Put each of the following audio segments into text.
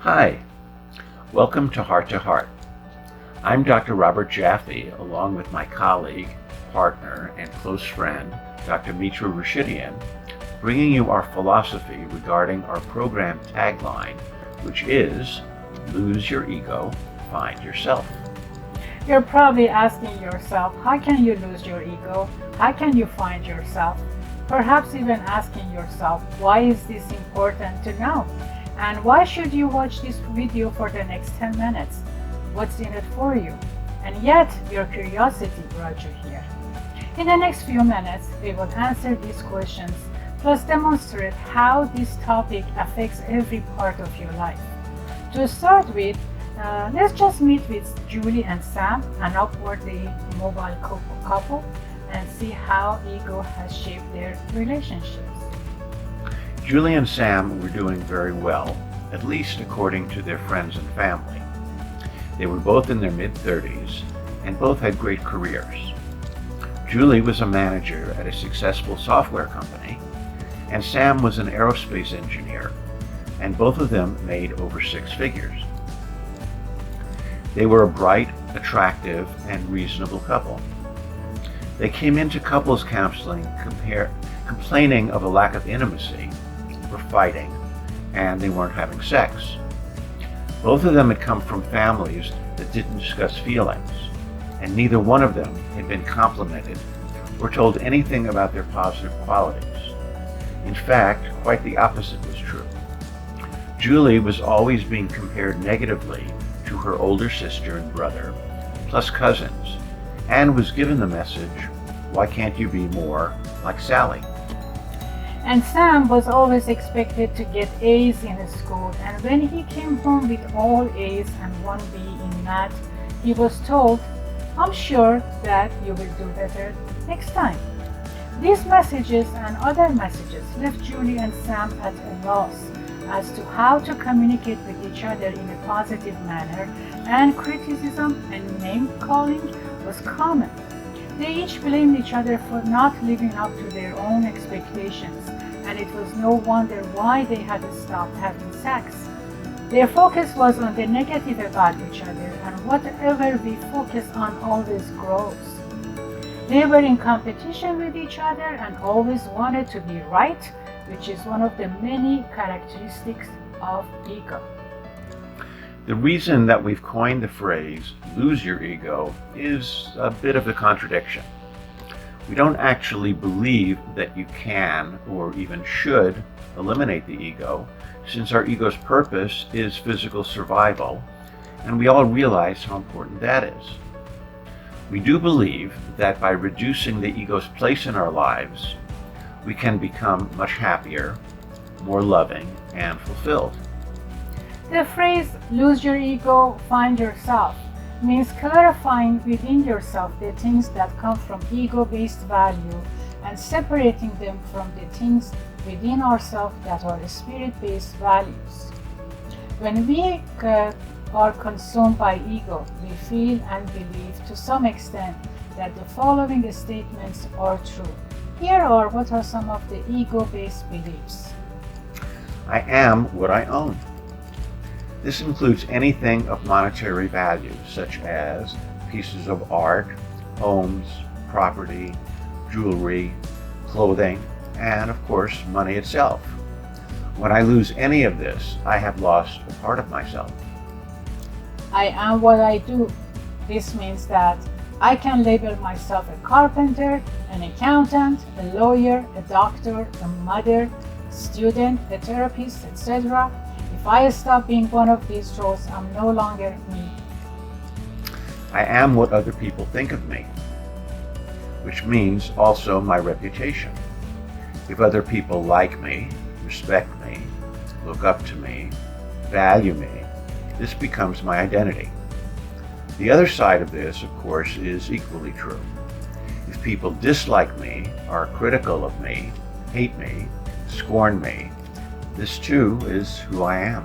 Hi, welcome to Heart to Heart. I'm Dr. Robert Jaffe, along with my colleague, partner, and close friend, Dr. Mitra Rashidian, bringing you our philosophy regarding our program tagline, which is, lose your ego, find yourself. You're probably asking yourself, how can you lose your ego? How can you find yourself? Perhaps even asking yourself, why is this important to know? And why should you watch this video for the next 10 minutes? What's in it for you? And yet, your curiosity brought you here. In the next few minutes, we will answer these questions, plus demonstrate how this topic affects every part of your life. To start with, let's just meet with Julie and Sam, an upwardly mobile couple, and see how ego has shaped their relationships. Julie and Sam were doing very well, at least according to their friends and family. They were both in their mid-30s and both had great careers. Julie was a manager at a successful software company, and Sam was an aerospace engineer, and both of them made over 6 figures. They were a bright, attractive, and reasonable couple. They came into couples counseling complaining of a lack of intimacy, were fighting, and they weren't having sex. Both of them had come from families that didn't discuss feelings, and neither one of them had been complimented or told anything about their positive qualities. In fact, quite the opposite was true. Julie was always being compared negatively to her older sister and brother, plus cousins, and was given the message, why can't you be more like Sally? And Sam was always expected to get A's in school, and when he came home with all A's and 1 B in math, he was told, I'm sure that you will do better next time. These messages and other messages left Julie and Sam at a loss as to how to communicate with each other in a positive manner, and criticism and name-calling was common. They each blamed each other for not living up to their own expectations, and it was no wonder why they had stopped having sex. Their focus was on the negative about each other, and whatever we focus on always grows. They were in competition with each other and always wanted to be right, which is one of the many characteristics of ego. The reason that we've coined the phrase, lose your ego, is a bit of a contradiction. We don't actually believe that you can, or even should, eliminate the ego, since our ego's purpose is physical survival, and we all realize how important that is. We do believe that by reducing the ego's place in our lives, we can become much happier, more loving, and fulfilled. The phrase, lose your ego, find yourself, means clarifying within yourself the things that come from ego-based value and separating them from the things within ourselves that are spirit-based values. When we are consumed by ego, we feel and believe to some extent that the following statements are true. Here are what are some of the ego-based beliefs. I am what I own. This includes anything of monetary value, such as pieces of art, homes, property, jewelry, clothing, and of course, money itself. When I lose any of this, I have lost a part of myself. I am what I do. This means that I can label myself a carpenter, an accountant, a lawyer, a doctor, a mother, a student, a therapist, etc. If I stop being one of these roles, I'm no longer me. I am what other people think of me, which means also my reputation. If other people like me, respect me, look up to me, value me, this becomes my identity. The other side of this, of course, is equally true. If people dislike me, are critical of me, hate me, scorn me, this too is who I am.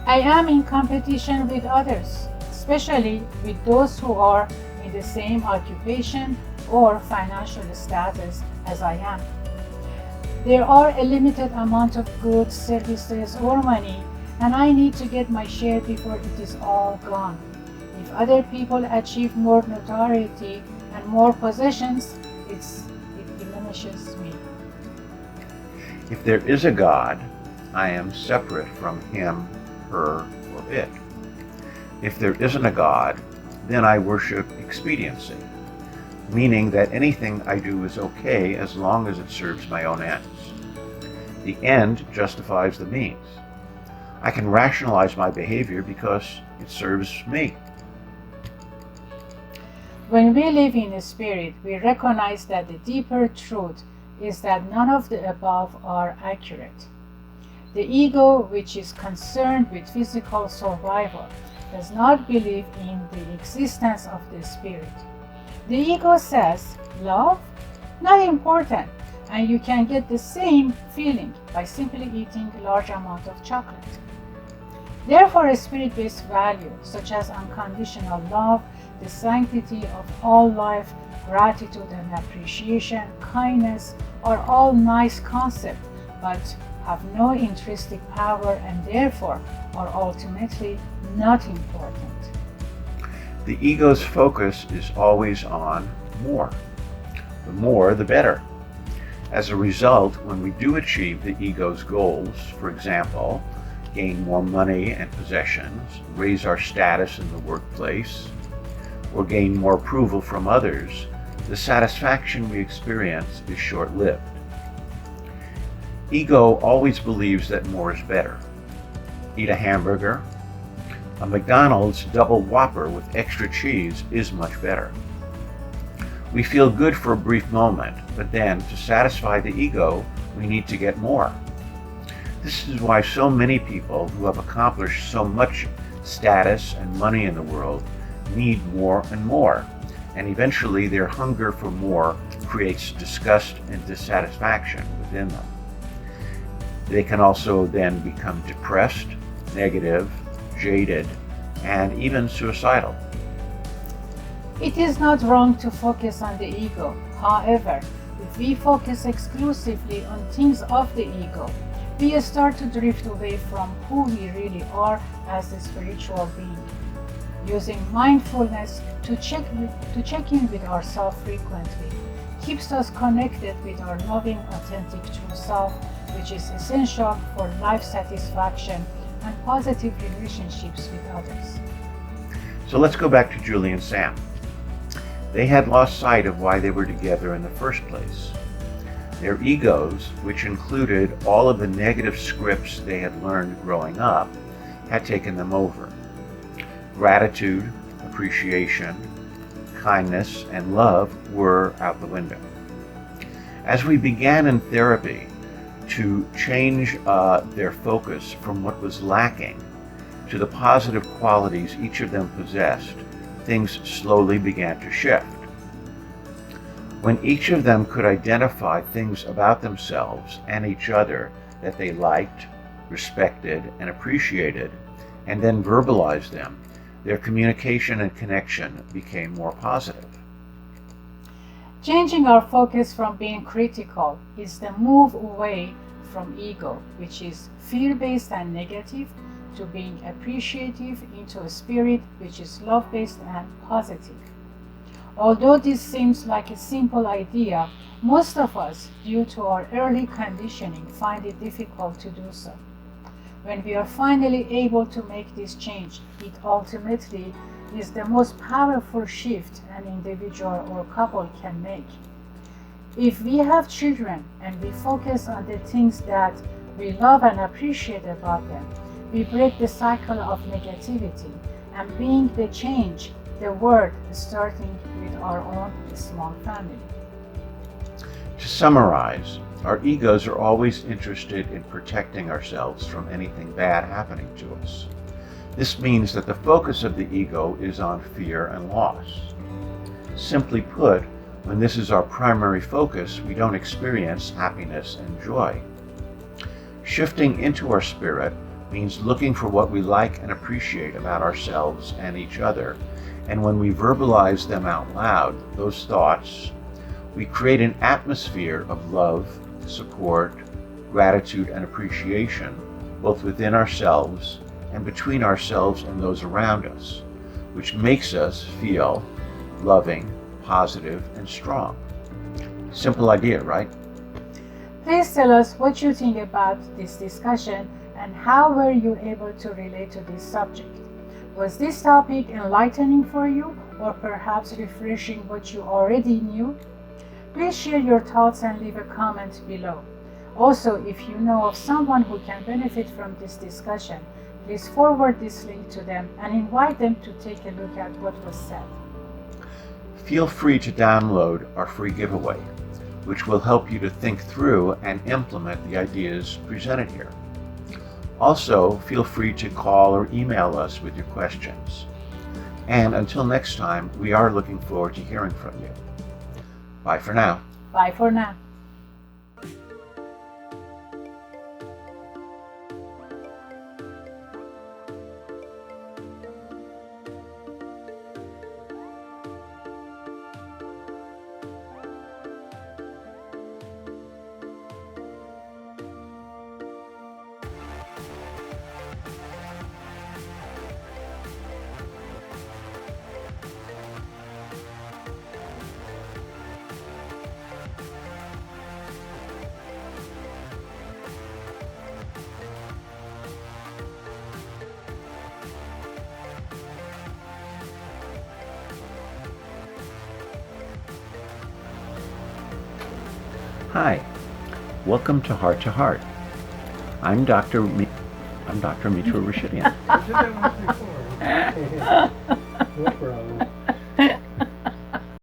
I am in competition with others, especially with those who are in the same occupation or financial status as I am. There are a limited amount of goods, services, or money and I need to get my share before it is all gone. If other people achieve more notoriety and more possessions, it diminishes me. If there is a God, I am separate from him, her, or it. If there isn't a God, then I worship expediency, meaning that anything I do is okay as long as it serves my own ends. The end justifies the means. I can rationalize my behavior because it serves me. When we live in the Spirit, we recognize that the deeper truth is that none of the above are accurate. The ego, which is concerned with physical survival, does not believe in the existence of the Spirit. The ego says, love? Not important, and you can get the same feeling by simply eating a large amount of chocolate. Therefore, a spirit-based value, such as unconditional love, the sanctity of all life, gratitude and appreciation, kindness, are all nice concepts, but have no intrinsic power and therefore are ultimately not important. The ego's focus is always on more. The more, the better. As a result, when we do achieve the ego's goals, for example, gain more money and possessions, raise our status in the workplace, or gain more approval from others, the satisfaction we experience is short-lived. Ego always believes that more is better. Eat a hamburger. A McDonald's double Whopper with extra cheese is much better. We feel good for a brief moment, but then to satisfy the ego, we need to get more. This is why so many people who have accomplished so much status and money in the world need more and more, and eventually their hunger for more creates disgust and dissatisfaction within them. They can also then become depressed, negative, jaded, and even suicidal. It is not wrong to focus on the ego. However, if we focus exclusively on things of the ego, we start to drift away from who we really are as a spiritual being. Using mindfulness to check in with ourselves frequently keeps us connected with our loving, authentic true self, which is essential for life satisfaction and positive relationships with others. So let's go back to Julie and Sam. They had lost sight of why they were together in the first place. Their egos, which included all of the negative scripts they had learned growing up, had taken them over. Gratitude, appreciation, kindness, and love were out the window. As we began in therapy to change their focus from what was lacking to the positive qualities each of them possessed, things slowly began to shift. When each of them could identify things about themselves and each other that they liked, respected, and appreciated, and then verbalized them, their communication and connection became more positive. Changing our focus from being critical is the move away from ego, which is fear-based and negative, to being appreciative into a spirit which is love-based and positive. Although this seems like a simple idea, most of us, due to our early conditioning, find it difficult to do so. When we are finally able to make this change, it ultimately is the most powerful shift an individual or couple can make. If we have children and we focus on the things that we love and appreciate about them, we break the cycle of negativity and being the change the world, starting with our own small family. To summarize, our egos are always interested in protecting ourselves from anything bad happening to us. This means that the focus of the ego is on fear and loss. Simply put, when this is our primary focus, we don't experience happiness and joy. Shifting into our spirit means looking for what we like and appreciate about ourselves and each other, and when we verbalize them out loud, those thoughts, we create an atmosphere of love, support, gratitude, and appreciation both within ourselves and between ourselves and those around us, which makes us feel loving, positive, and strong. Simple idea, right? Please tell us what you think about this discussion and how were you able to relate to this subject. Was this topic enlightening for you or perhaps refreshing what you already knew? Please share your thoughts and leave a comment below. Also, if you know of someone who can benefit from this discussion, please forward this link to them and invite them to take a look at what was said. Feel free to download our free giveaway, which will help you to think through and implement the ideas presented here. Also, feel free to call or email us with your questions. And until next time, we are looking forward to hearing from you. Bye for now. Bye for now. Hi, welcome to Heart to Heart. I'm Dr. Mitra Rashidian. I did that once before. No problem.